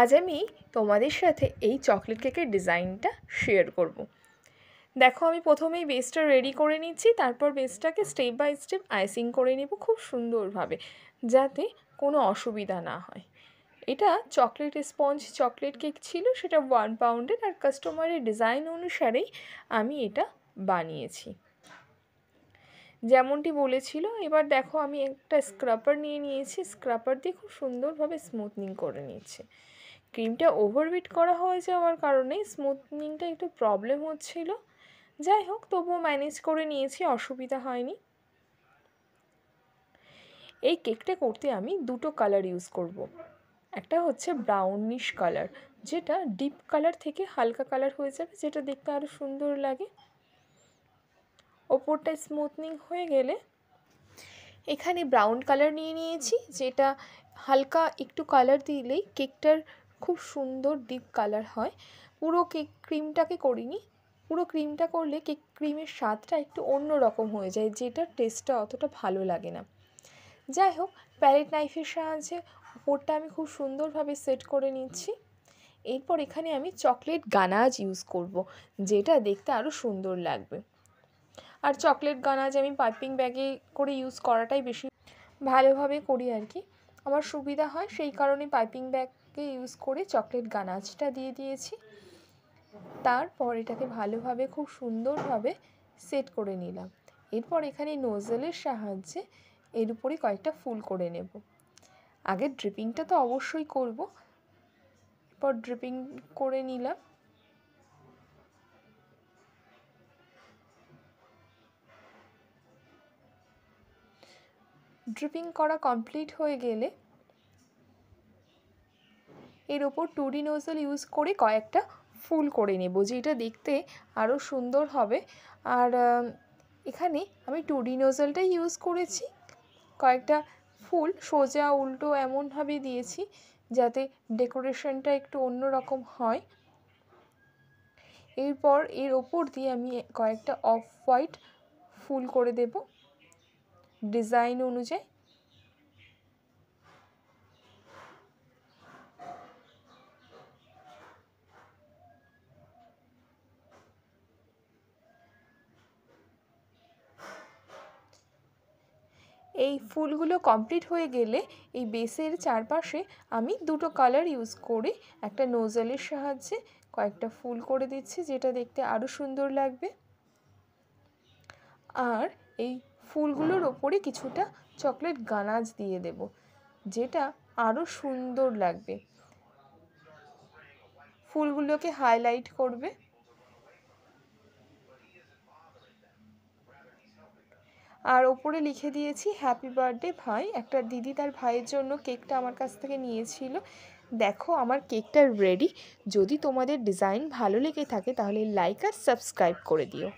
আজ আমি তোমাদের সাথে এই চকলেট কেকের ডিজাইনটা শেয়ার করব। দেখো আমি প্রথমেই বেসটা রেডি করে নিচ্ছি, তারপর বেসটাকে স্টেপ বাই স্টেপ আইসিং করে নেব খুব সুন্দরভাবে, যাতে কোনো অসুবিধা না হয়। এটা চকলেট স্পঞ্জ চকলেট কেক ছিল, সেটা 1 পাউন্ডের, আর কাস্টমারের ডিজাইন অনুসারেই আমি এটা বানিয়েছি যেমনটি বলেছিল। এবার দেখো আমি একটা স্ক্রাপার নিয়ে নিয়েছি, স্ক্রাপার দিয়ে খুব সুন্দরভাবে স্মুথনিং করে নিয়েছি। ক্রিমটা ওভারবিট করা হয়ে যাওয়ার কারণে স্মুথনিংটা একটু প্রবলেম হচ্ছিল, যাই হোক তবুও ম্যানেজ করে নিয়েছি, অসুবিধা হয়নি। এই কেকটা করতে আমি দুটো কালার ইউজ করব। একটা হচ্ছে ব্রাউনিশ কালার, যেটা ডিপ কালার থেকে হালকা কালার হয়ে যাবে, যেটা দেখতে আরও সুন্দর লাগে। ওপরটা স্মুথনিং হয়ে গেলে এখানে ব্রাউন কালার নিয়ে নিয়েছি, যেটা হালকা একটু কালার দিলেই কেকটার খুব সুন্দর ডিপ কালার হয়। পুরো কেক ক্রিমটাকে করিনি, পুরো ক্রিমটা করলে কেক ক্রিমের স্বাদটা একটু অন্য রকম হয়ে যায়, যেটার টেস্টটা অতটা ভালো লাগে না। যাই হোক, প্যালেট নাইফের সাহায্যে ওপরটা আমি খুব সুন্দরভাবে সেট করে নিচ্ছি। এরপর এখানে আমি চকলেট গানাজ ইউজ করব, যেটা দেখতে আরও সুন্দর লাগবে। আর চকলেট গানাজ আমি পাইপিং ব্যাগে করে ইউজ করাটাই বেশি ভালোভাবে করি আর কি, আমার সুবিধা হয়, সেই কারণে পাইপিং ব্যাগকে ইউজ করে চকলেট গানাজটা দিয়ে দিয়েছি। তারপর এটাকে ভালোভাবে খুব সুন্দরভাবে সেট করে নিলাম। এরপর এখানে নোজেলের সাহায্যে এর উপরে কয়েকটা ফুল করে নেব। আগে ড্রিপিংটা তো অবশ্যই করব, এরপর ড্রিপিং করে নিলাম। ড্রিপিং করা কমপ্লিট হয়ে গেলে এর ওপর 2D নোজেল ইউজ করে কয়েকটা ফুল করে নেব, যেটা দেখতে আরও সুন্দর হবে। আর এখানে আমি 2D নোজেলটাই ইউজ করেছি, কয়েকটা ফুল সোজা উল্টো এমনভাবে দিয়েছি যাতে ডেকোরেশনটা একটু অন্যরকম হয়। এরপর এর ওপর দিয়ে আমি কয়েকটা অফ হোয়াইট ফুল করে দেব ডিজাইন অনুযায়ী। এই ফুলগুলো কমপ্লিট হয়ে গেলে এই বেসের চারপাশে আমি দুটো কালার ইউজ করে একটা নোজেলের সাহায্যে কয়েকটা ফুল করে দিচ্ছি, যেটা দেখতে আরও সুন্দর লাগবে। আর এই ফুলগুলোর ওপরে কিছুটা চকলেট গানাজ দিয়ে দেব, যেটা আরও সুন্দর লাগবে, ফুলগুলোকে হাইলাইট করবে। আর ওপরে লিখে দিয়েছি হ্যাপি বার্থডে ভাই। একটা দিদি তার ভাইয়ের জন্য কেকটা আমার কাছ থেকে নিয়েছিল। দেখো আমার কেকটা রেডি। যদি তোমাদের ডিজাইন ভালো লেগে থাকে তাহলে লাইক আর সাবস্ক্রাইব করে দিও।